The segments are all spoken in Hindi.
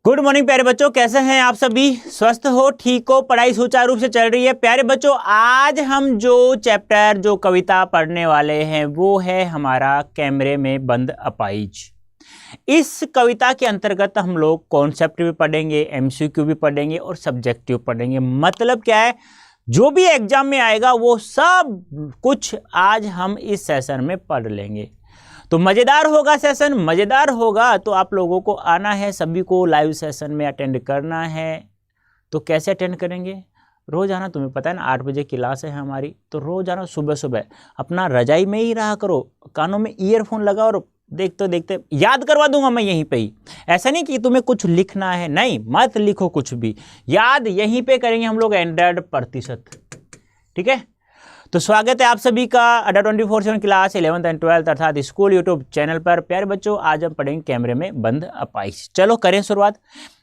गुड मॉर्निंग प्यारे बच्चों, कैसे हैं आप सभी? स्वस्थ हो, ठीक हो, पढ़ाई सुचारू रूप से चल रही है? प्यारे बच्चों, आज हम जो कविता पढ़ने वाले हैं वो है हमारा कैमरे में बंद अपाइज। इस कविता के अंतर्गत हम लोग कॉन्सेप्ट भी पढ़ेंगे, एमसीक्यू भी पढ़ेंगे और सब्जेक्टिव पढ़ेंगे। मतलब क्या है, जो भी एग्जाम में आएगा वो सब कुछ आज हम इस सेशन में पढ़ लेंगे। तो मज़ेदार होगा सेशन, मज़ेदार होगा। तो आप लोगों को आना है, सभी को लाइव सेशन में अटेंड करना है। तो कैसे अटेंड करेंगे? रोज़ आना, तुम्हें पता है ना 8 बजे क्लास है हमारी। तो रोज़ आना, सुबह सुबह अपना रजाई में ही रहा करो, कानों में ईयरफोन लगाओ और देखते देखते याद करवा दूंगा मैं यहीं पे ही। ऐसा नहीं कि तुम्हें कुछ लिखना है, नहीं, मत लिखो कुछ भी, याद यहीं पे करेंगे हम लोग 100%। ठीक है, तो स्वागत है आप सभी का अड्डा 24/7 क्लास 11th एंड 12th अर्थात स्कूल यूट्यूब चैनल पर। प्यारे बच्चों, आज हम पढ़ेंगे कैमरे में बंद अपाइज। चलो करें शुरुआत।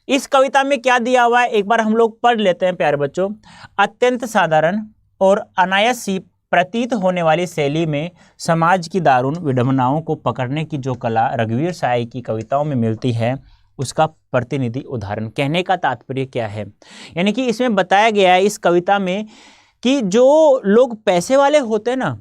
इस कविता में क्या दिया हुआ है एक बार हम लोग पढ़ लेते हैं। प्यारे बच्चों, अत्यंत साधारण और अनायास सी प्रतीत होने वाली शैली में समाज की दारुण विडंबनाओं को पकड़ने की जो कला रघुवीर साय की कविताओं में मिलती है, उसका प्रतिनिधि उदाहरण। कहने का तात्पर्य क्या है, यानी कि इसमें बताया गया है इस कविता में कि जो लोग पैसे वाले होते हैं ना,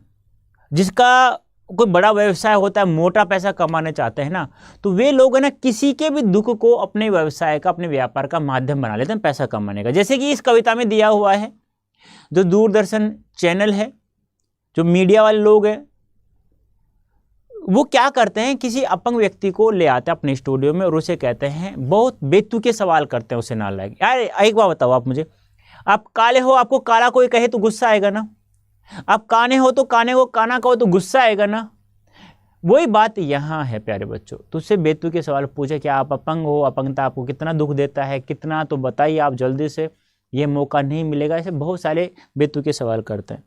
जिसका कोई बड़ा व्यवसाय होता है, मोटा पैसा कमाना चाहते हैं ना, तो वे लोग है ना किसी के भी दुख को अपने व्यवसाय का, अपने व्यापार का माध्यम बना लेते हैं पैसा कमाने का। जैसे कि इस कविता में दिया हुआ है, जो दूरदर्शन चैनल है, जो मीडिया वाले लोग हैं, वो क्या करते हैं, किसी अपंग व्यक्ति को ले आते हैं अपने स्टूडियो में और उसे कहते हैं, बहुत बेतुके सवाल करते हैं उसे नालायक। यार एक बात बताओ आप मुझे, आप काले हो, आपको काला कोई कहे तो गुस्सा आएगा ना? आप काने हो तो काने को काना कहो तो गुस्सा आएगा ना? वही बात यहाँ है प्यारे बच्चों। तुझसे बेतुके सवाल पूछे, क्या आप अपंग हो, अपंगता आपको कितना दुख देता है, कितना, तो बताइए आप जल्दी से, ये मौका नहीं मिलेगा। ऐसे बहुत सारे बेतुके सवाल करते हैं।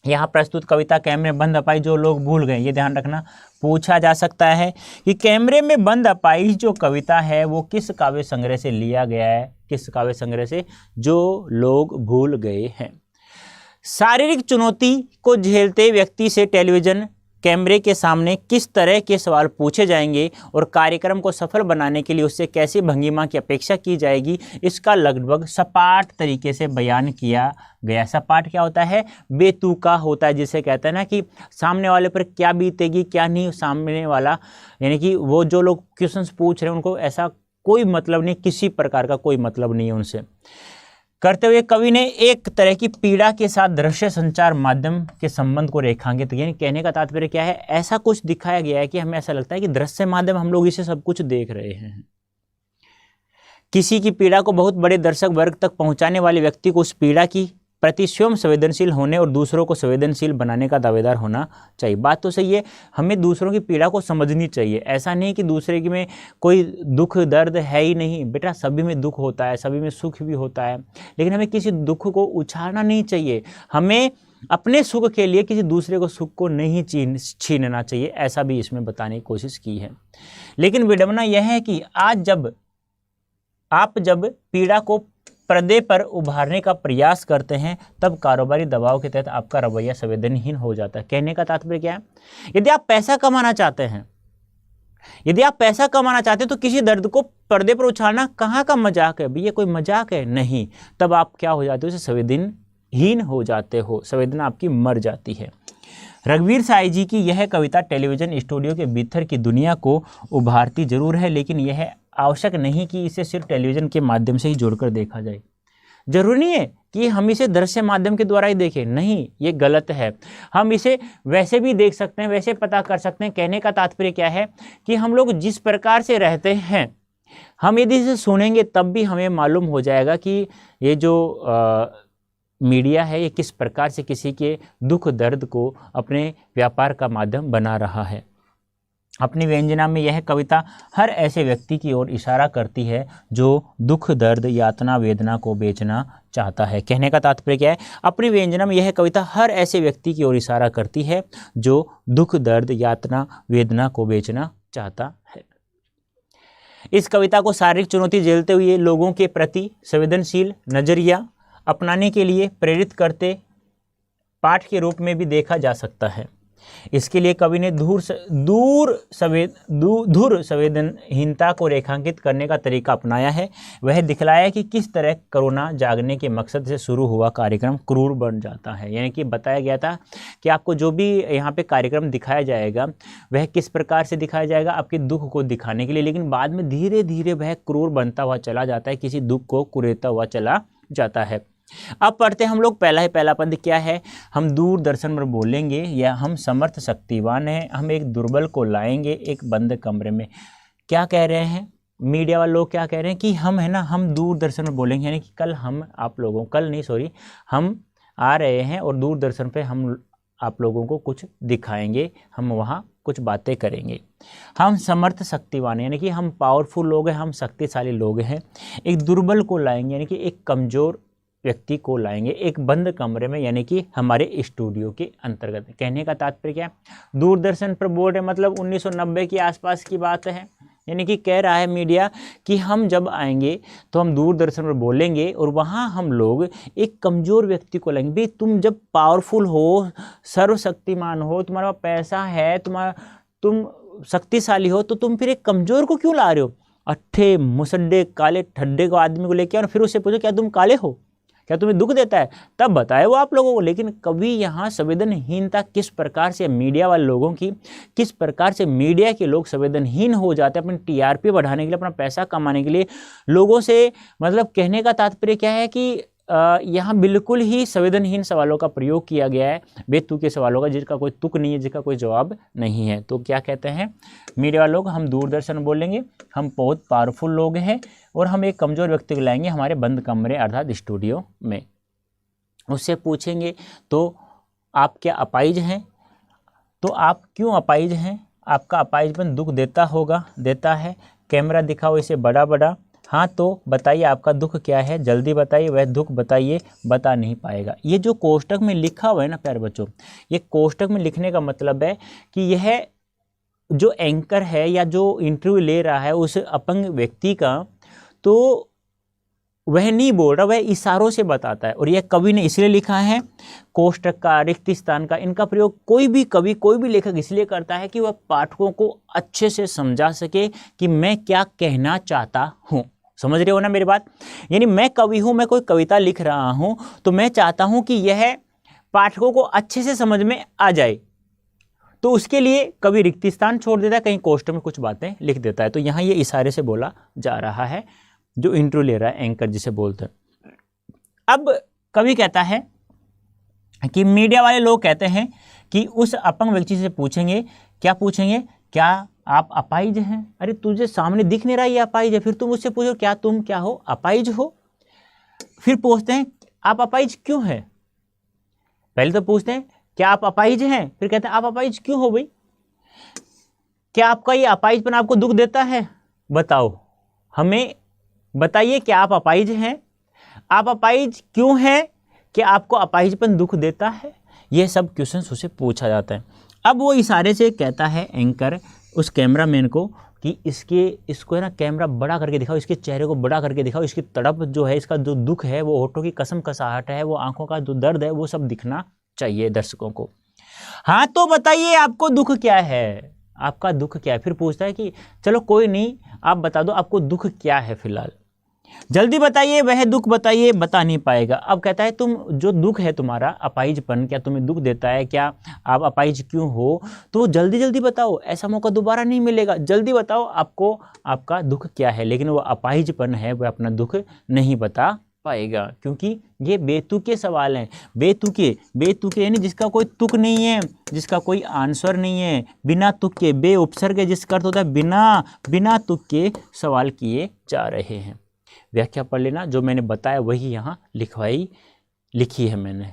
यहाँ प्रस्तुत कविता कैमरे में बंद अपाइज जो लोग भूल गए, ये ध्यान रखना, पूछा जा सकता है कि कैमरे में बंद अपाइज जो कविता है वो किस काव्य संग्रह से लिया गया है, किस काव्य संग्रह से, जो लोग भूल गए हैं। शारीरिक चुनौती को झेलते व्यक्ति से टेलीविजन कैमरे के सामने किस तरह के सवाल पूछे जाएंगे और कार्यक्रम को सफल बनाने के लिए उससे कैसी भंगिमा की अपेक्षा की जाएगी, इसका लगभग सपाट तरीके से बयान किया गया। सपाट क्या होता है? बेतुका होता है, जिसे कहते हैं ना कि सामने वाले पर क्या बीतेगी क्या नहीं, सामने वाला, यानी कि वो जो लोग क्वेश्चंस पूछ रहे हैं उनको ऐसा कोई मतलब नहीं, किसी प्रकार का कोई मतलब नहीं है उनसे। करते हुए कवि ने एक तरह की पीड़ा के साथ दृश्य संचार माध्यम के संबंध को रेखांकित, यानी कहने का तात्पर्य क्या है, ऐसा कुछ दिखाया गया है कि हमें ऐसा लगता है कि दृश्य माध्यम हम लोग इसे सब कुछ देख रहे हैं। किसी की पीड़ा को बहुत बड़े दर्शक वर्ग तक पहुंचाने वाले व्यक्ति को उस पीड़ा की प्रति स्वयं संवेदनशील होने और दूसरों को संवेदनशील बनाने का दावेदार होना चाहिए। बात तो सही है, हमें दूसरों की पीड़ा को समझनी चाहिए। ऐसा नहीं कि दूसरे की में कोई दुख दर्द है ही नहीं, बेटा सभी में दुख होता है, सभी में सुख भी होता है, लेकिन हमें किसी दुख को उछालना नहीं चाहिए। हमें अपने सुख के लिए किसी दूसरे को सुख को नहीं छीनना चाहिए, ऐसा भी इसमें बताने की कोशिश की है। लेकिन विडंबना यह है कि आज जब पीड़ा को पर्दे पर उभारने का प्रयास करते हैं, तब कारोबारी दबाव के तहत आपका रवैया संवेदनहीन हो जाता है। कहने का तात्पर्य क्या है, यदि आप पैसा कमाना चाहते हैं, तो किसी दर्द को पर्दे पर उछालना कहाँ का मजाक है? भैया कोई मजाक है नहीं। तब आप क्या हो जाते हो, संवेदनहीन हो जाते हो, संवेदना आपकी मर जाती है। रघुवीर साय जी की यह कविता टेलीविजन स्टूडियो के भीतर की दुनिया को उभारती जरूर है, लेकिन यह आवश्यक नहीं कि इसे सिर्फ टेलीविजन के माध्यम से ही जोड़कर देखा जाए। जरूरी नहीं है कि हम इसे दृश्य माध्यम के द्वारा ही देखें, नहीं, ये गलत है। हम इसे वैसे भी देख सकते हैं, वैसे पता कर सकते हैं। कहने का तात्पर्य क्या है कि हम लोग जिस प्रकार से रहते हैं, हम यदि इसे सुनेंगे तब भी हमें मालूम हो जाएगा कि ये जो मीडिया है ये किस प्रकार से किसी के दुख दर्द को अपने व्यापार का माध्यम बना रहा है। अपनी व्यंजना में यह कविता हर ऐसे व्यक्ति की ओर इशारा करती है जो दुख दर्द यातना वेदना को बेचना चाहता है। कहने का तात्पर्य क्या है, अपनी व्यंजना में यह कविता हर ऐसे व्यक्ति की ओर इशारा करती है जो दुख दर्द यातना वेदना को बेचना चाहता है। इस कविता को शारीरिक चुनौती झेलते हुए लोगों के प्रति संवेदनशील नजरिया अपनाने के लिए प्रेरित करते पाठ के रूप में भी देखा जा सकता है। इसके लिए कवि ने धुर संवेदनहीनता को रेखांकित करने का तरीका अपनाया है। वह दिखलाया कि किस तरह कोरोना जागने के मकसद से शुरू हुआ कार्यक्रम क्रूर बन जाता है। यानी कि बताया गया था कि आपको जो भी यहाँ पे कार्यक्रम दिखाया जाएगा वह किस प्रकार से दिखाया जाएगा, आपके दुख को दिखाने के लिए, लेकिन बाद में धीरे धीरे वह क्रूर बनता हुआ चला जाता है, किसी दुख को कुरेदता हुआ चला जाता है। अब पढ़ते हैं हम लोग पहला पद क्या है। हम दूरदर्शन पर बोलेंगे या हम समर्थ शक्तिवान हैं, हम एक दुर्बल को लाएंगे एक बंद कमरे में। क्या कह रहे हैं मीडिया वाले लोग, क्या कह रहे हैं कि हम है ना, हम दूरदर्शन पर बोलेंगे, यानी कि कल हम आप लोगों हम आ रहे हैं और दूरदर्शन पे हम आप लोगों को कुछ दिखाएंगे, हम वहाँ कुछ बातें करेंगे। हम समर्थ शक्तिवान यानी कि हम पावरफुल लोग हैं, हम शक्तिशाली लोग हैं। एक दुर्बल को लाएंगे यानी कि एक कमज़ोर व्यक्ति को लाएंगे एक बंद कमरे में, यानी कि हमारे स्टूडियो के अंतर्गत। कहने का तात्पर्य क्या है, दूरदर्शन पर बोल रहे मतलब 1990 के आसपास की बात है। यानी कि कह रहा है मीडिया कि हम जब आएंगे तो हम दूरदर्शन पर बोलेंगे और वहाँ हम लोग एक कमज़ोर व्यक्ति को लाएंगे। भाई तुम जब पावरफुल हो, सर्वशक्तिमान हो, तुम्हारा पैसा है, तुम शक्तिशाली हो, तो तुम फिर एक कमज़ोर को क्यों ला रहे हो? अट्ठे मुसड्डे काले ठड्डे को आदमी को लेके और फिर उससे पूछो क्या तुम काले हो, क्या तुम्हें दुख देता है, तब बताए वो आप लोगों को। लेकिन कभी यहाँ संवेदनहीनता किस प्रकार से मीडिया वाले लोगों की, किस प्रकार से मीडिया के लोग संवेदनहीन हो जाते हैं अपनी टीआरपी बढ़ाने के लिए, अपना पैसा कमाने के लिए लोगों से। मतलब कहने का तात्पर्य क्या है कि यहाँ बिल्कुल ही संवेदनहीन सवालों का प्रयोग किया गया है, बेतुके सवालों का, जिसका कोई तुक नहीं है, जिसका कोई जवाब नहीं है। तो क्या कहते हैं मीडिया वाले लोग, हम दूरदर्शन बोलेंगे, हम बहुत पावरफुल लोग हैं और हम एक कमज़ोर व्यक्ति को लाएंगे हमारे बंद कमरे अर्थात स्टूडियो में। उससे पूछेंगे तो आप क्या अपाहिज हैं, तो आप क्यों अपाहिज हैं, आपका अपाहिजपन दुख देता है। कैमरा दिखाओ इसे बड़ा बड़ा। हाँ तो बताइए आपका दुख क्या है, जल्दी बताइए, वह दुख बताइए, बता नहीं पाएगा। ये जो कोष्टक में लिखा हुआ है ना प्यारे बच्चों, ये कोष्टक में लिखने का मतलब है कि यह जो एंकर है या जो इंटरव्यू ले रहा है उस अपंग व्यक्ति का, तो वह नहीं बोल रहा, वह इशारों से बताता है। और यह कवि ने इसलिए लिखा है, कोष्टक का, रिक्त स्थान का, इनका प्रयोग कोई भी कवि, कोई भी लेखक इसलिए करता है कि वह पाठकों को अच्छे से समझा सके कि मैं क्या कहना चाहता हूँ। समझ रहे हो ना मेरी बात? यानी मैं कवि हूँ, मैं कोई कविता लिख रहा हूँ, तो मैं चाहता हूँ कि यह पाठकों को अच्छे से समझ में आ जाए, तो उसके लिए कवि रिक्त स्थान छोड़ देता है, कहीं कोष्टक में कुछ बातें लिख देता है। तो यहाँ ये इशारे से बोला जा रहा है, जो इंटरव्यू ले रहा है एंकर जिसे बोलते हैं। अब कवि कहता है कि मीडिया वाले लोग कहते हैं कि उस अपंग व्यक्ति से पूछेंगे, क्या पूछेंगे, क्या आप अपाहिज हैं? अरे तुझे सामने दिख नहीं रहा ये अपाहिज है, फिर तुम उससे पूछो क्या तुम क्या हो, अपाहिज हो? फिर पूछते हैं आप अपाहिज क्यों है? पहले तो पूछते हैं क्या आप अपाहिज हैं, फिर कहते हैं आप अपाहिज क्यों हो भाई? क्या आपका ये अपाहिजपन आपको दुख देता है? बताओ, हमें बताइए क्या आप अपाहिज हैं, आप अपाहिज क्यों हैं, क्या आपको अपाहिजपन दुख देता है? ये सब क्वेश्चंस उसे पूछा जाता है। अब वो इशारे से कहता है एंकर उस कैमरामैन को कि इसको है ना कैमरा बड़ा करके दिखाओ, इसके चेहरे को बड़ा करके दिखाओ, इसकी तड़प जो है, इसका जो दुख है, वो होठों की कसम कसाहट है, वो आंखों का जो दर्द है, वो सब दिखना चाहिए दर्शकों को। हाँ तो बताइए आपको दुख क्या है, आपका दुख क्या है? फिर पूछता है कि चलो कोई नहीं, आप बता दो आपको दुख क्या है फिलहाल, जल्दी बताइए, वह दुख बताइए, बता नहीं पाएगा। अब कहता है तुम जो दुख है तुम्हारा अपाहिजपन, क्या तुम्हें दुख देता है, क्या आप अपाहिज क्यों हो, तो जल्दी जल्दी बताओ, ऐसा मौका दोबारा नहीं मिलेगा, जल्दी बताओ आपको आपका दुख क्या है। लेकिन वो अपाहिजपन है, वह अपना दुख नहीं बता पाएगा, क्योंकि ये बेतुके सवाल हैं। बेतुके यानी जिसका कोई तुक नहीं है, जिसका कोई आंसर नहीं है, बिना तुक के, बे उपसर्ग है जिसका अर्थ होता है बिना तुक के सवाल किए जा रहे हैं। व्याख्या पढ़ लेना, जो मैंने बताया वही यहाँ लिखी है मैंने।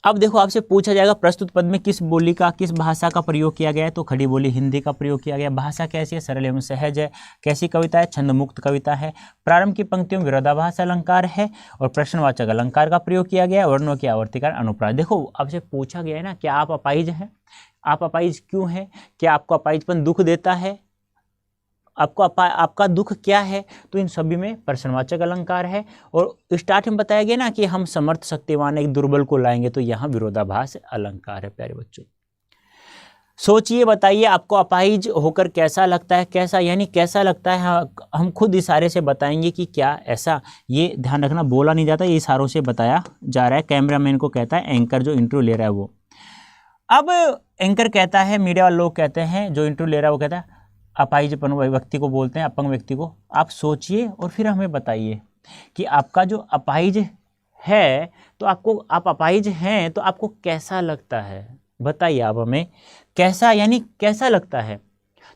अब देखो आपसे पूछा जाएगा प्रस्तुत पद में किस बोली का, किस भाषा का प्रयोग किया गया है, तो खड़ी बोली हिंदी का प्रयोग किया गया। भाषा कैसी है, सरल एवं सहज है। कैसी कविता है, छंद मुक्त कविता है। प्रारंभ की पंक्तियों में विरोधाभास अलंकार है और प्रश्नवाचक अलंकार का प्रयोग किया गया है। वर्णों की आवर्तिकार अनुप्रास। देखो आपसे पूछा गया है ना, क्या आप अपाहिज हैं, आप अपाहिज क्यों हैं, क्या आपको अपाहिजपन दुख देता है, आपका दुख क्या है, तो इन सभी में प्रश्नवाचक अलंकार है। और स्टार्ट में बताया गया ना कि हम समर्थ शक्तिवान एक दुर्बल को लाएंगे, तो यहाँ विरोधाभास अलंकार है। प्यारे बच्चों, सोचिए, बताइए आपको अपाहिज होकर कैसा लगता है। कैसा यानी कैसा लगता है, हम खुद इशारे से बताएंगे कि क्या ऐसा। ये ध्यान रखना, बोला नहीं जाता, ये इशारों से बताया जा रहा है। कैमरामैन को कहता है एंकर जो इंटरव्यू ले रहा है वो। अब एंकर कहता है, मीडिया वाले लोग कहते हैं, जो इंटरव्यू ले रहा है वो कहता है अपाहिजपन व्यक्ति को बोलते हैं, अपंग व्यक्ति को। आप सोचिए और फिर हमें बताइए कि आपका जो अपाहिज है, तो आप अपाहिज हैं तो आपको कैसा लगता है। बताइए आप हमें कैसा, यानी कैसा लगता है।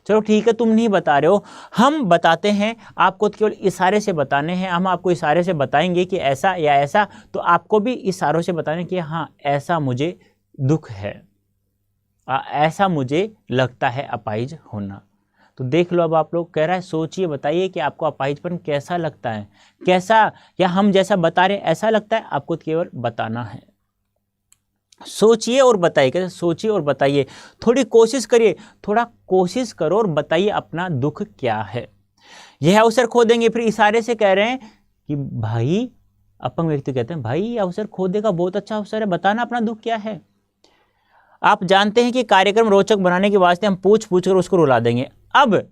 चलो ठीक है, तुम नहीं बता रहे हो, हम बताते हैं आपको, तो केवल इशारे से बताने हैं। हम आपको इशारे से बताएंगे कि ऐसा या ऐसा, तो आपको भी इशारों से बताने कि हाँ ऐसा मुझे दुख है, ऐसा मुझे लगता है अपाहिज होना। तो देख लो, अब आप लोग कह रहा है सोचिए, बताइए कि आपको अपाहिजपन कैसा लगता है। कैसा, या हम जैसा बता रहे हैं ऐसा लगता है, आपको केवल बताना है। सोचिए और बताइए, कैसे सोचिए और बताइए, थोड़ी कोशिश करिए, थोड़ा कोशिश करो और बताइए अपना दुख क्या है। यह अवसर खो देंगे। फिर इशारे से कह रहे हैं कि भाई, अपंग व्यक्ति कहते हैं भाई अवसर खो देगा, बहुत अच्छा अवसर है, बताना अपना दुख क्या है। आप जानते हैं कि कार्यक्रम रोचक बनाने के वास्ते हम पूछ कर उसको रुला देंगे। अब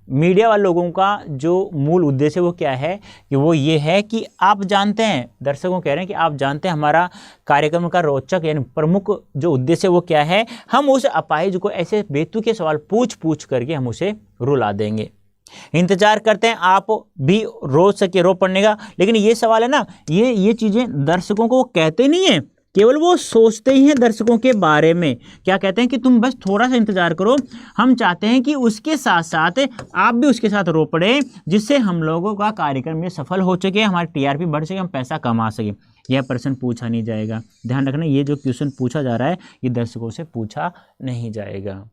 मीडिया वाले लोगों का जो मूल उद्देश्य वो क्या है, कि वो ये है कि आप जानते हैं, दर्शकों कह रहे हैं कि आप जानते हैं हमारा कार्यक्रम का रोचक यानी प्रमुख जो उद्देश्य वो क्या है। हम उस अपाहिज को ऐसे बेतुके सवाल पूछ करके हम उसे रुला देंगे। इंतजार करते हैं आप भी रो पड़ने का। लेकिन ये सवाल है ना, ये चीज़ें दर्शकों को कहते नहीं है, केवल वो सोचते ही हैं दर्शकों के बारे में। क्या कहते हैं कि तुम बस थोड़ा सा इंतजार करो, हम चाहते हैं कि उसके साथ साथ आप भी उसके साथ रो पड़े, जिससे हम लोगों का कार्यक्रम ये सफल हो सके, हमारी टीआरपी बढ़ सके, हम पैसा कमा सके। यह प्रश्न पूछा नहीं जाएगा। ध्यान रखना, ये जो क्वेश्चन पूछा जा रहा है ये दर्शकों से पूछा नहीं जाएगा।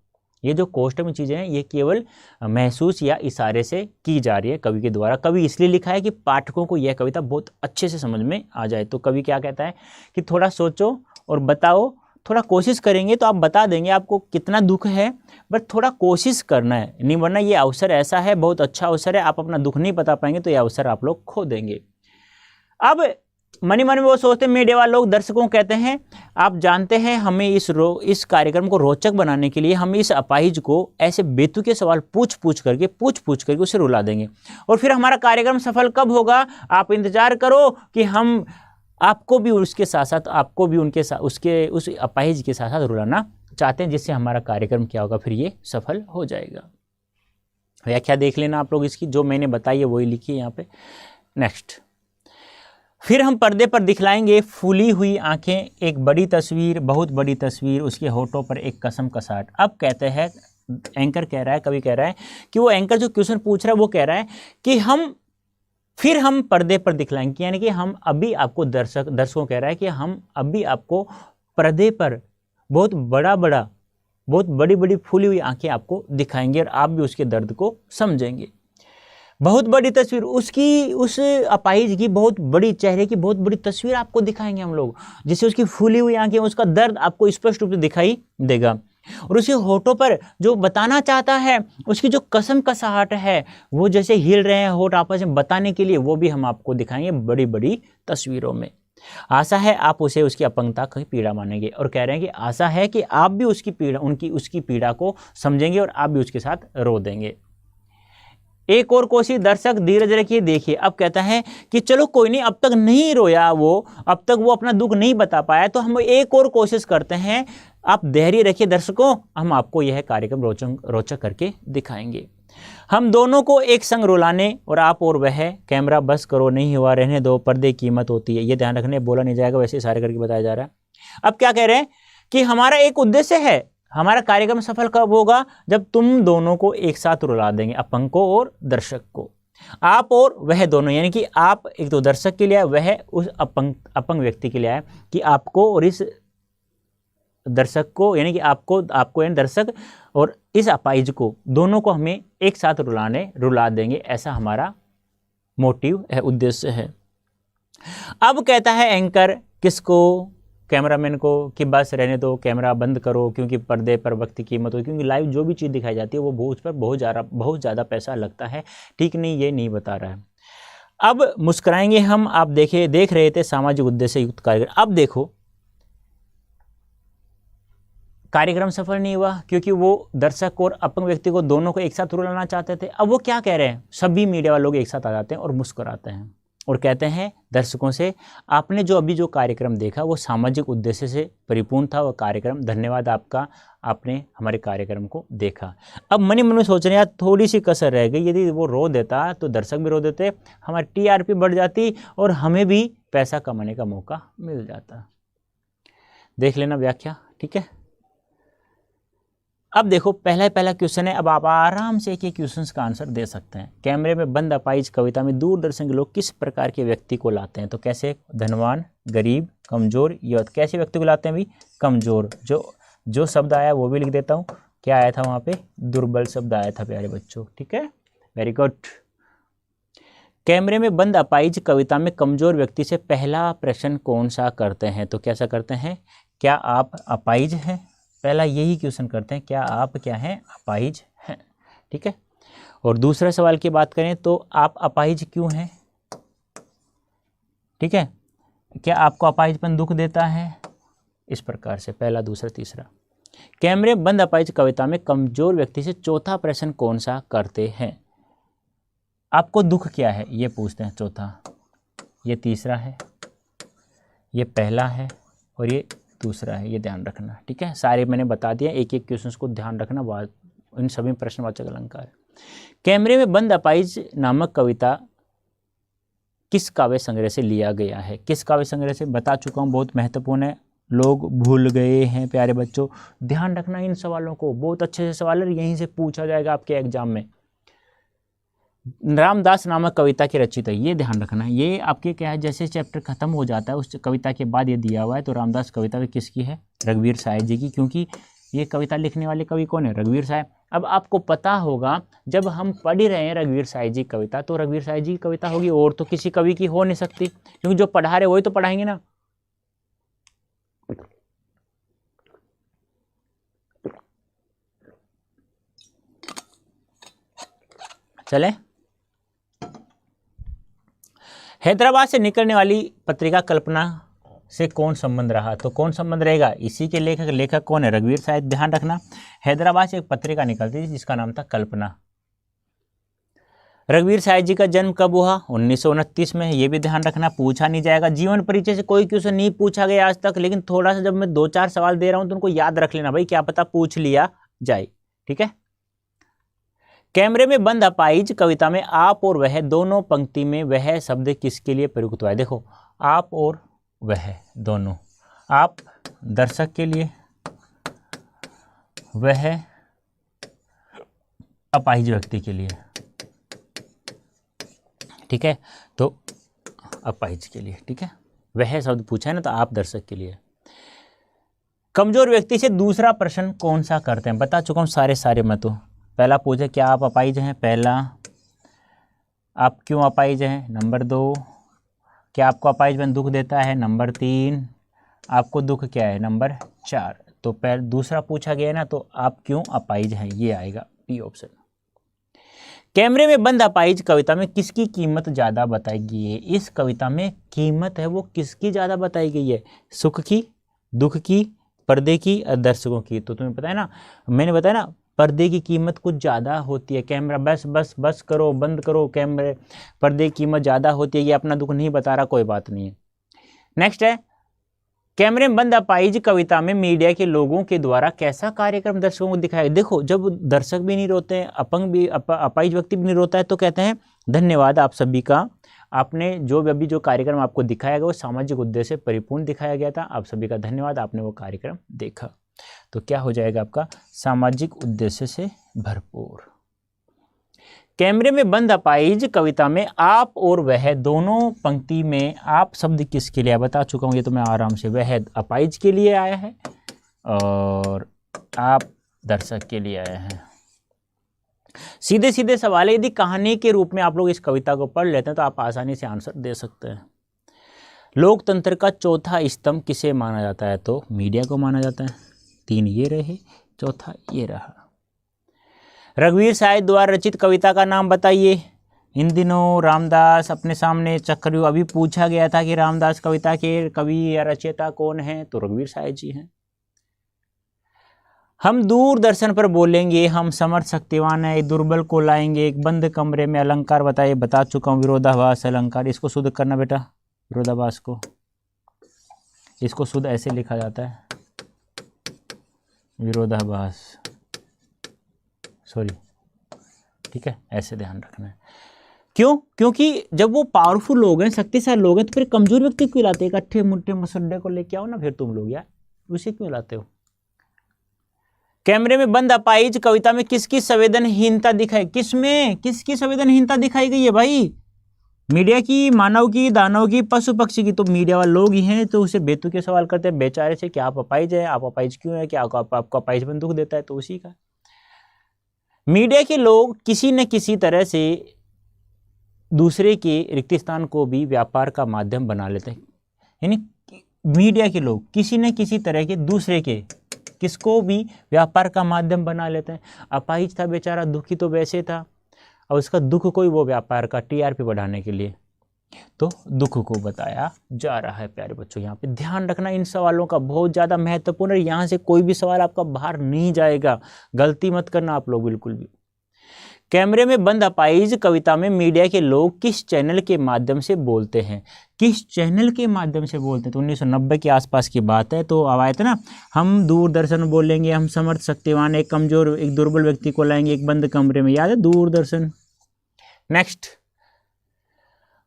ये जो कोष्ट में चीज़ें हैं ये केवल महसूस या इशारे से की जा रही है कवि के द्वारा। कवि इसलिए लिखा है कि पाठकों को यह कविता बहुत अच्छे से समझ में आ जाए। तो कवि क्या कहता है कि थोड़ा सोचो और बताओ, थोड़ा कोशिश करेंगे तो आप बता देंगे आपको कितना दुख है, बट थोड़ा कोशिश करना है, नहीं वरना ये अवसर ऐसा है, बहुत अच्छा अवसर है, आप अपना दुख नहीं बता पाएंगे तो ये अवसर आप लोग खो देंगे। अब मन में वो सोचते हैं, मीडिया वाले लोग दर्शकों कहते हैं आप जानते हैं हमें इस कार्यक्रम को रोचक बनाने के लिए हम इस अपाहिज को ऐसे बेतुके सवाल पूछ करके उसे रुला देंगे, और फिर हमारा कार्यक्रम सफल कब होगा, आप इंतजार करो कि हम आपको भी उसके साथ साथ आपको भी उनके साथ उस अपाहिज के साथ साथ रुलाना चाहते हैं, जिससे हमारा कार्यक्रम क्या होगा, फिर ये सफल हो जाएगा। व्याख्या देख लेना आप लोग इसकी, जो मैंने बताई है वही लिखी है यहाँ पे। नेक्स्ट, फिर हम पर्दे पर दिखलाएंगे फूली हुई आंखें, एक बड़ी तस्वीर, बहुत बड़ी तस्वीर, उसके होठों पर एक कसम कसाहट। अब कहते हैं, एंकर कह रहा है, कवि कह रहा है कि वो एंकर जो क्वेश्चन पूछ रहा है वो कह रहा है कि हम पर्दे पर दिखलाएंगे, यानी कि हम अभी आपको दर्शकों कह रहा है कि हम अभी आपको पर्दे पर बहुत बड़ी बड़ी फूली हुई आंखें आपको दिखाएंगे और आप भी उसके दर्द को समझेंगे। बहुत बड़ी तस्वीर, उस अपाहिज की बहुत बड़ी, चेहरे की बहुत बड़ी तस्वीर आपको दिखाएंगे हम लोग, जिससे उसकी फूली हुई आंखें, उसका दर्द आपको स्पष्ट रूप से दिखाई देगा। और उसके होठों पर जो बताना चाहता है, उसकी जो कसम कसाहट है, वो जैसे हिल रहे हैं होठ आपस में बताने के लिए, वो भी हम आपको दिखाएंगे बड़ी बड़ी तस्वीरों में। आशा है आप उसकी अपंगता की पीड़ा मानेंगे, और कह रहे हैं कि आशा है कि आप भी उसकी पीड़ा को समझेंगे और आप भी उसके साथ रो देंगे। एक और कोशिश, दर्शक धीरज रखिए, देखिए। अब कहता है कि चलो कोई नहीं, अब तक नहीं रोया वो, अब तक वो अपना दुख नहीं बता पाया, तो हम एक और कोशिश करते हैं। आप धैर्य रखिए दर्शकों, हम आपको यह कार्यक्रम रोचक करके दिखाएंगे। हम दोनों को एक संग रुलाने, और आप और वह, कैमरा बस करो, नहीं हुआ रहने दो, पर्दे की कीमत होती है। ये ध्यान रखने, बोला नहीं जाएगा, वैसे सारे करके बताया जा रहा है। अब क्या कह रहे हैं कि हमारा एक उद्देश्य है, हमारा कार्यक्रम सफल कब होगा, जब तुम दोनों को एक साथ रुला देंगे, अपंग को और दर्शक को। आप और वह दोनों, यानी कि आप एक तो दर्शक के लिए आए, वह उस अपंग व्यक्ति के लिए आए, कि आपको और इस दर्शक को, यानी कि आपको यानी दर्शक और इस अपाहिज को, दोनों को हमें एक साथ रुला देंगे, ऐसा हमारा मोटिव है, उद्देश्य है। अब कहता है एंकर किसको, कैमरामैन को कि बस रहने दो, कैमरा बंद करो, क्योंकि पर्दे पर वक्त की कीमत हो, क्योंकि लाइव जो भी चीज़ दिखाई जाती है वो उस पर बहुत ज़्यादा पैसा लगता है। ठीक नहीं, ये नहीं बता रहा है। अब मुस्कुराएंगे हम। आप देख रहे थे सामाजिक उद्देश्य युक्त कार्यक्रम। अब देखो कार्यक्रम सफल नहीं हुआ क्योंकि वो दर्शक और अपंग व्यक्ति को दोनों को एक साथ रुलाना चाहते थे। अब वो क्या कह रहे हैं, सभी मीडिया वाले लोग एक साथ आ जाते हैं और मुस्कुराते हैं और कहते हैं दर्शकों से, आपने जो कार्यक्रम देखा वो सामाजिक उद्देश्य से परिपूर्ण था वो कार्यक्रम, धन्यवाद आपका, आपने हमारे कार्यक्रम को देखा। अब मन ही मन में सोच रहे हैं यार थोड़ी सी कसर रह गई, यदि वो रो देता तो दर्शक भी रो देते, हमारी टीआरपी बढ़ जाती और हमें भी पैसा कमाने का मौका मिल जाता। देख लेना व्याख्या, ठीक है। अब देखो पहला क्वेश्चन है। अब आप आराम से एक क्वेश्चन का आंसर दे सकते हैं। कैमरे में बंद अपाहिज कविता में दूरदर्शन के लोग किस प्रकार के व्यक्ति को लाते हैं? तो कैसे, धनवान, गरीब, कमजोर, युवक। कैसे व्यक्ति को लाते हैं भी? कमजोर। जो शब्द आया वो भी लिख देता हूँ। क्या आया था वहाँ पे? दुर्बल शब्द आया था प्यारे बच्चों, ठीक है, वेरी गुड। कैमरे में बंद अपाहिज कविता में कमजोर व्यक्ति से पहला प्रश्न कौन सा करते हैं? तो कैसा करते हैं? क्या आप अपाहिज हैं? पहला यही क्वेश्चन करते हैं, क्या आप क्या हैं? अपाहिज हैं, ठीक है। और दूसरा सवाल की बात करें तो आप अपाहिज क्यों हैं? ठीक है, क्या आपको अपाहिजपन दुख देता है? इस प्रकार से पहला, दूसरा, तीसरा। कैमरे बंद अपाहिज कविता में कमजोर व्यक्ति से चौथा प्रश्न कौन सा करते हैं? आपको दुख क्या है ये पूछते हैं, चौथा। ये तीसरा है, ये पहला है और ये दूसरा है, ये ध्यान रखना, ठीक है। सारे मैंने बता दिया, एक क्वेश्चन को ध्यान रखना, इन सभी प्रश्नवाचक अलंकार। कैमरे में बंद अपाहिज नामक कविता किस काव्य संग्रह से लिया गया है? किस काव्य संग्रह से बता चुका हूँ, बहुत महत्वपूर्ण है, लोग भूल गए हैं प्यारे बच्चों। ध्यान रखना इन सवालों को, बहुत अच्छे से सवाल है, यहीं से पूछा जाएगा आपके एग्जाम में। रामदास नामक कविता की रचित है, ये ध्यान रखना है। ये आपके क्या है, जैसे चैप्टर खत्म हो जाता है उस कविता के बाद ये दिया हुआ है। तो रामदास कविता किसकी है? रघुवीर साय जी की, क्योंकि ये कविता लिखने वाले कवि कौन है? रघुवीर साय। अब आपको पता होगा जब हम पढ़ ही रहे हैं रघुवीर साय जी कविता, तो रघुवीर साय जी की कविता होगी, और तो किसी कवि की हो नहीं सकती, क्योंकि जो पढ़ा रहे वही तो पढ़ाएंगे ना। चले, हैदराबाद से निकलने वाली पत्रिका कल्पना से कौन संबंध रहा? तो कौन संबंध रहेगा? इसी के लेखक कौन है? रघुवीर साय। ध्यान रखना, हैदराबाद से एक पत्रिका निकलती थी जिसका नाम था कल्पना। रघुवीर साय जी का जन्म कब हुआ? 1929 में। ये भी ध्यान रखना, पूछा नहीं जाएगा। जीवन परिचय से कोई क्वेश्चन नहीं पूछा गया आज तक, लेकिन थोड़ा सा जब मैं 2-4 सवाल दे रहा हूं तो उनको याद रख लेना भाई, क्या पता पूछ लिया जाए, ठीक है। कैमरे में बंद अपाहिज कविता में आप और वह दोनों पंक्ति में वह शब्द किसके लिए प्रयुक्त हुआ है? देखो, आप और वह दोनों, आप दर्शक के लिए, वह अपाहिज व्यक्ति के लिए, ठीक है। तो अपाहिज के लिए, ठीक है, वह शब्द पूछा है ना, तो आप दर्शक के लिए। कमजोर व्यक्ति से दूसरा प्रश्न कौन सा करते हैं? बता चुका हूं सारे मैं तो। पहला पूछे क्या आप अपाहिज हैं? पहला, आप क्यों अपाहिज हैं? नंबर 2, क्या आपको अपाहिजपन दुख देता है? नंबर 3, आपको दुख क्या है? नंबर 4। तो दूसरा पूछा गया है ना, तो आप क्यों अपाहिज हैं, ये आएगा बी ऑप्शन। कैमरे में बंद अपाहिज कविता में किसकी कीमत ज़्यादा बताई गई है? इस कविता में कीमत है वो किसकी ज़्यादा बताई गई है? सुख की, दुख की, पर्दे की, दर्शकों की। तो तुम्हें पता है ना, मैंने बताया ना, पर्दे की कीमत कुछ ज़्यादा होती है। कैमरा बस करो, बंद करो, कैमरे पर्दे की कीमत ज़्यादा होती है। ये अपना दुख नहीं बता रहा, कोई बात नहीं है। नेक्स्ट है, कैमरे में बंद अपाहिज कविता में मीडिया के लोगों के द्वारा कैसा कार्यक्रम दर्शकों को दिखाया? देखो, जब दर्शक भी नहीं रोते हैं, अपंग भी, अपाहिज व्यक्ति भी नहीं रोता है, तो कहते हैं धन्यवाद आप सभी का, आपने जो कार्यक्रम आपको दिखाया गया वो सामाजिक उद्देश्य से परिपूर्ण दिखाया गया था, आप सभी का धन्यवाद, आपने वो कार्यक्रम देखा। तो क्या हो जाएगा आपका? सामाजिक उद्देश्य से भरपूर। कैमरे में बंद अपाहिज कविता में आप और वह दोनों पंक्ति में आप शब्द किसके लिए? बता चुका हूं, ये तो मैं आराम से, वह अपाहिज के लिए आया है और आप दर्शक के लिए आया है। सीधे सीधे सवाल है, यदि कहानी के रूप में आप लोग इस कविता को पढ़ लेते हैं तो आप आसानी से आंसर दे सकते हैं। लोकतंत्र का चौथा स्तंभ किसे माना जाता है? तो मीडिया को माना जाता है। 3 ये रहे, चौथा ये रहा। रघुवीर साहित्य द्वारा रचित कविता का नाम बताइए। इन दिनों रामदास अपने सामने चक्रव्यूह, अभी पूछा गया था कि रामदास कविता के कवि या रचयिता कौन है, तो रघुवीर साहित्य जी हैं। हम दूरदर्शन पर बोलेंगे, हम समर्थ शक्तिवान है, एक दुर्बल को लाएंगे, एक बंद कमरे में। अलंकार बताइए, बता चुका हूँ, विरोधाभास अलंकार। इसको शुद्ध करना बेटा, विरोधाभास को, इसको शुद्ध ऐसे लिखा जाता है, विरोधाभास, सॉरी, ठीक है, ऐसे ध्यान रखना है। क्यों? क्योंकि जब वो पावरफुल लोग हैं, शक्तिशाली लोग हैं, तो फिर कमजोर व्यक्ति क्यों लाते हैं? इकट्ठे मुट्ठे मसुड्डे को लेके आओ ना फिर तुम लोग यार, उसे क्यों लाते हो? कैमरे में बंद अपाहिज कविता में किसकी संवेदनहीनता दिखाई? किसमें किसकी संवेदनहीनता दिखाई गई है भाई? मीडिया की, मानव की, दानव की, पशु पक्षी की? तो मीडिया वाले लोग ही हैं, तो उसे बेतुके सवाल करते हैं बेचारे से, क्या आप अपाहिज है, आप अपाहिज क्यों है, क्या आपको अपाहिज बन दुख देता है? तो उसी का मीडिया के लोग किसी न किसी तरह से दूसरे के रिक्त स्थान को भी व्यापार का माध्यम बना लेते हैं। यानी मीडिया के लोग किसी न किसी तरह के दूसरे के किसको भी व्यापार का माध्यम बना लेते हैं। अपाहिज था बेचारा, दुखी तो वैसे था, और उसका दुख कोई वो व्यापार का टीआरपी बढ़ाने के लिए तो दुख को बताया जा रहा है। प्यारे बच्चों, यहाँ पे ध्यान रखना, इन सवालों का बहुत ज़्यादा महत्वपूर्ण है। यहाँ से कोई भी सवाल आपका बाहर नहीं जाएगा, गलती मत करना आप लोग बिल्कुल भी। कैमरे में बंद अपाहिज कविता में मीडिया के लोग किस चैनल के माध्यम से बोलते हैं? किस चैनल के माध्यम से बोलते हैं? तो 1990 के आसपास की बात है। तो अब आए थे ना, हम दूरदर्शन बोलेंगे, हम समर्थ शक्तिवान, एक कमजोर, एक दुर्बल व्यक्ति को लाएंगे, एक बंद कमरे में। याद है, दूरदर्शन। नेक्स्ट,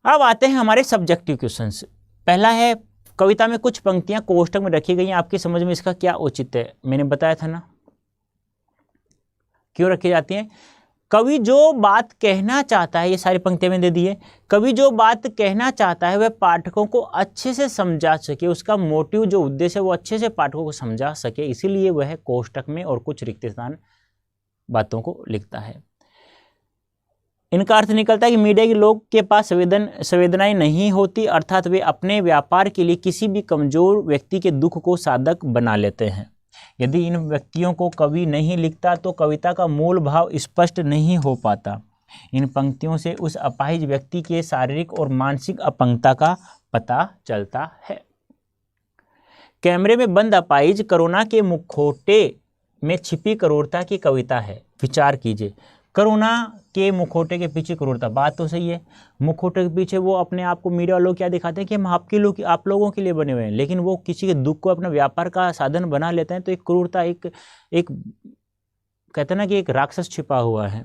अब आते हैं हमारे सब्जेक्टिव क्वेश्चंस। पहला है, कविता में कुछ पंक्तियां कोष्टक में रखी गई हैं, आपकी समझ में इसका क्या औचित्य है? मैंने बताया था ना क्यों रखी जाती हैं। कवि जो बात कहना चाहता है, ये सारी पंक्तियां मैंने दे दी है, कवि जो बात कहना चाहता है वह पाठकों को अच्छे से समझा सके, उसका मोटिव जो उद्देश्य है वो अच्छे से पाठकों को समझा सके, इसीलिए वह कोष्टक में और कुछ रिक्त स्थान बातों को लिखता है। इनका अर्थ निकलता है कि मीडिया के लोग के पास संवेदनाएं नहीं होती, अर्थात वे अपने व्यापार के लिए किसी भी कमजोर व्यक्ति के दुख को साधक बना लेते हैं। यदि इन व्यक्तियों को कवि नहीं लिखता तो कविता का मूल भाव स्पष्ट नहीं हो पाता। इन पंक्तियों से उस अपाहिज व्यक्ति के शारीरिक और मानसिक अपंगता का पता चलता है। कैमरे में बंद अपाहिज कोरोना के मुखौटे में छिपी क्रूरता की कविता है। विचार कीजिए, कोरोना के मुखौटे के पीछे क्रूरता, बात तो सही है। मुखौटे के पीछे वो अपने आप को मीडिया लोग क्या दिखाते हैं कि हम आप लोगों के लिए बने हुए हैं, लेकिन वो किसी के दुख को अपना व्यापार का साधन बना लेते हैं। तो एक क्रूरता, एक कहते हैं ना कि एक राक्षस छिपा हुआ है।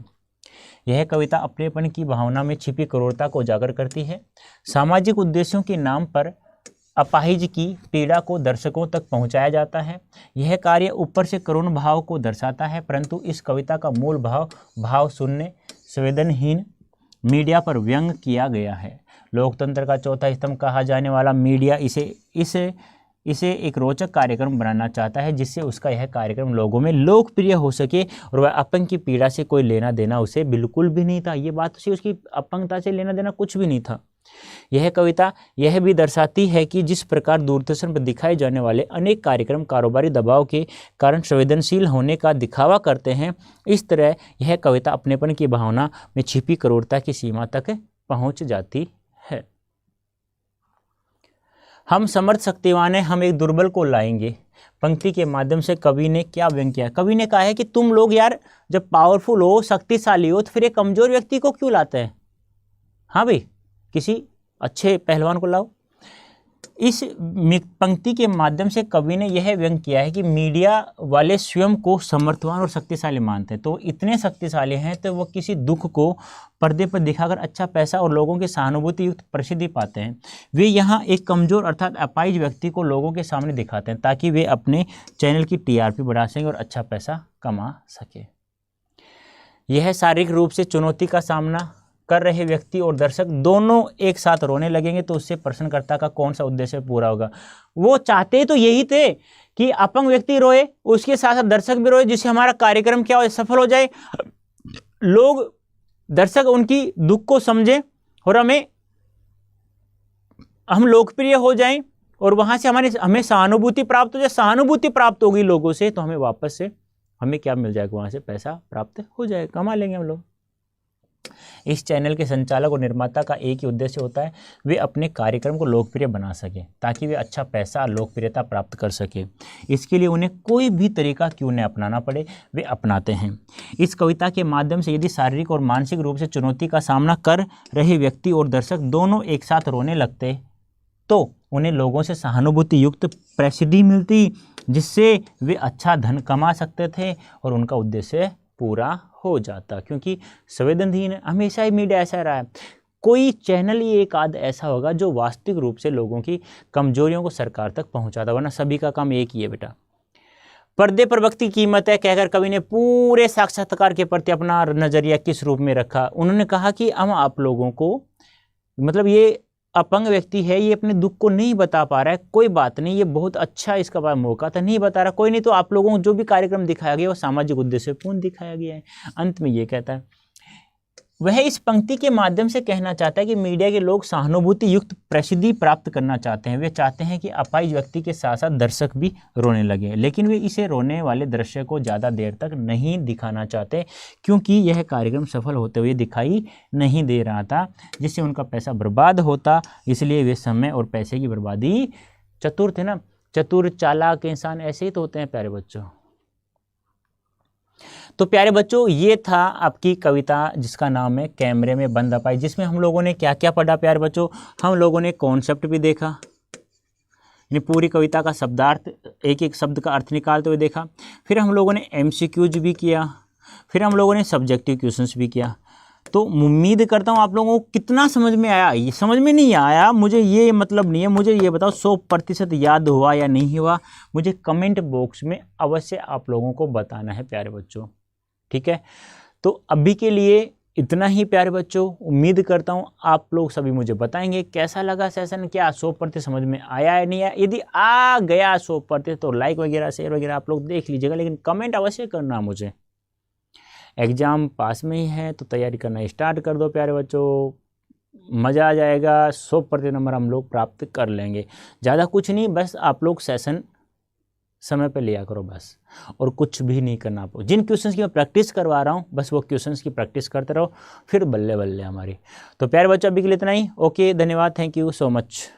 यह कविता अपनेपन की भावना में छिपी क्रूरता को उजागर करती है। सामाजिक उद्देश्यों के नाम पर अपाहिज की पीड़ा को दर्शकों तक पहुंचाया जाता है। यह कार्य ऊपर से करुण भाव को दर्शाता है, परंतु इस कविता का मूल भाव शून्य, संवेदनहीन मीडिया पर व्यंग किया गया है। लोकतंत्र का चौथा स्तंभ कहा जाने वाला मीडिया इसे एक रोचक कार्यक्रम बनाना चाहता है, जिससे उसका यह कार्यक्रम लोगों में लोकप्रिय हो सके, और वह अपंग की पीड़ा से कोई लेना देना उसे बिल्कुल भी नहीं था। ये बात से उसकी अपंगता से लेना देना कुछ भी नहीं था। यह कविता यह भी दर्शाती है कि जिस प्रकार दूरदर्शन पर दिखाए जाने वाले अनेक कार्यक्रम कारोबारी दबाव के कारण संवेदनशील होने का दिखावा करते हैं, इस तरह यह कविता अपनेपन की भावना में छिपी क्रूरता की सीमा तक पहुंच जाती है। हम समर्थ शक्तिवान हैं, हम एक दुर्बल को लाएंगे। पंक्ति के माध्यम से कवि ने क्या व्यंग किया? कवि ने कहा है कि तुम लोग यार जब पावरफुल हो, शक्तिशाली हो, तो फिर एक कमजोर व्यक्ति को क्यों लाते हैं? हाँ भाई, किसी अच्छे पहलवान को लाओ। इस पंक्ति के माध्यम से कवि ने यह व्यंग किया है कि मीडिया वाले स्वयं को समर्थवान और शक्तिशाली मानते हैं, तो इतने शक्तिशाली हैं तो वो किसी दुख को पर्दे पर दिखाकर अच्छा पैसा और लोगों की सहानुभूति युक्त प्रसिद्धि पाते हैं। वे यहाँ एक कमजोर अर्थात अपाहिज व्यक्ति को लोगों के सामने दिखाते हैं ताकि वे अपने चैनल की टीआरपी बढ़ा सकें और अच्छा पैसा कमा सके। यह शारीरिक रूप से चुनौती का सामना कर रहे व्यक्ति और दर्शक दोनों एक साथ रोने लगेंगे, तो उससे प्रश्नकर्ता का कौन सा उद्देश्य पूरा होगा? वो चाहते तो यही थे कि अपंग व्यक्ति रोए, उसके साथ साथ दर्शक भी रोए, जिससे हमारा कार्यक्रम क्या हो, सफल हो जाए, लोग दर्शक उनकी दुख को समझे और हमें हम लोकप्रिय हो जाएं और वहाँ से हमें सहानुभूति प्राप्त हो जाए, सहानुभूति प्राप्त होगी लोगों से, तो हमें वापस से हमें क्या मिल जाएगा, वहाँ से पैसा प्राप्त हो जाएगा, कमा लेंगे हम लोग। इस चैनल के संचालक और निर्माता का एक ही उद्देश्य होता है, वे अपने कार्यक्रम को लोकप्रिय बना सके ताकि वे अच्छा पैसा और लोकप्रियता प्राप्त कर सके। इसके लिए उन्हें कोई भी तरीका क्यों न अपनाना पड़े, वे अपनाते हैं। इस कविता के माध्यम से यदि शारीरिक और मानसिक रूप से चुनौती का सामना कर रहे व्यक्ति और दर्शक दोनों एक साथ रोने लगते तो उन्हें लोगों से सहानुभूति युक्त प्रसिद्धि मिलती, जिससे वे अच्छा धन कमा सकते थे और उनका उद्देश्य पूरा हो जाता। क्योंकि संवेदनहीन हमेशा ही मीडिया ऐसा रहा है, कोई चैनल ही एक आध ऐसा होगा जो वास्तविक रूप से लोगों की कमजोरियों को सरकार तक पहुंचाता, वरना सभी का काम एक ही है बेटा। पर्दे पर वक्त की कीमत है कहकर कवि ने पूरे साक्षात्कार के प्रति अपना नजरिया किस रूप में रखा। उन्होंने कहा कि हम आप लोगों को, मतलब ये अपंग व्यक्ति है, ये अपने दुख को नहीं बता पा रहा है, कोई बात नहीं, ये बहुत अच्छा इसका पास मौका था, नहीं बता रहा, कोई नहीं, तो आप लोगों को जो भी कार्यक्रम दिखाया गया वो सामाजिक उद्देश्य पूर्ण दिखाया गया है। अंत में ये कहता है, वह इस पंक्ति के माध्यम से कहना चाहता है कि मीडिया के लोग सहानुभूति युक्त प्रसिद्धि प्राप्त करना चाहते हैं। वे चाहते हैं कि अपाहिज व्यक्ति के साथ साथ दर्शक भी रोने लगे, लेकिन वे इसे रोने वाले दृश्य को ज़्यादा देर तक नहीं दिखाना चाहते, क्योंकि यह कार्यक्रम सफल होते हुए दिखाई नहीं दे रहा था, जिससे उनका पैसा बर्बाद होता। इसलिए वे समय और पैसे की बर्बादी, चतुर थे ना, चतुर चालाक इंसान ऐसे ही तो होते हैं प्यारे बच्चों। तो प्यारे बच्चों, ये था आपकी कविता जिसका नाम है कैमरे में बंद अपाहिज, जिसमें हम लोगों ने क्या क्या पढ़ा प्यारे बच्चों। हम लोगों ने कॉन्सेप्ट भी देखा, यानी पूरी कविता का शब्दार्थ, एक एक शब्द का अर्थ निकालते हुए देखा। फिर हम लोगों ने MCQs भी किया, फिर हम लोगों ने सब्जेक्टिव क्वेश्चंस भी किया। तो उम्मीद करता हूँ आप लोगों को कितना समझ में आया। ये समझ में नहीं आया मुझे ये मतलब नहीं है, मुझे ये बताओ 100% याद हुआ या नहीं हुआ, मुझे कमेंट बॉक्स में अवश्य आप लोगों को बताना है प्यारे बच्चों, ठीक है। तो अभी के लिए इतना ही प्यारे बच्चों। उम्मीद करता हूँ आप लोग सभी मुझे बताएंगे कैसा लगा सेशन, क्या 100% समझ में आया है नहीं आया। यदि आ गया 100% तो लाइक वगैरह शेयर वगैरह आप लोग देख लीजिएगा, लेकिन कमेंट अवश्य करना मुझे। एग्ज़ाम पास में ही है तो तैयारी करना स्टार्ट कर दो प्यारे बच्चों, मज़ा आ जाएगा। 100% नंबर हम लोग प्राप्त कर लेंगे। ज़्यादा कुछ नहीं, बस आप लोग सेशन समय पे लिया करो बस, और कुछ भी नहीं करना आपको। जिन क्वेश्चंस की मैं प्रैक्टिस करवा रहा हूँ बस वो क्वेश्चंस की प्रैक्टिस करते रहो, फिर बल्ले बल्ले हमारी। तो प्यारे बच्चों अभी के लिए इतना ही। ओके, धन्यवाद, थैंक यू सो मच।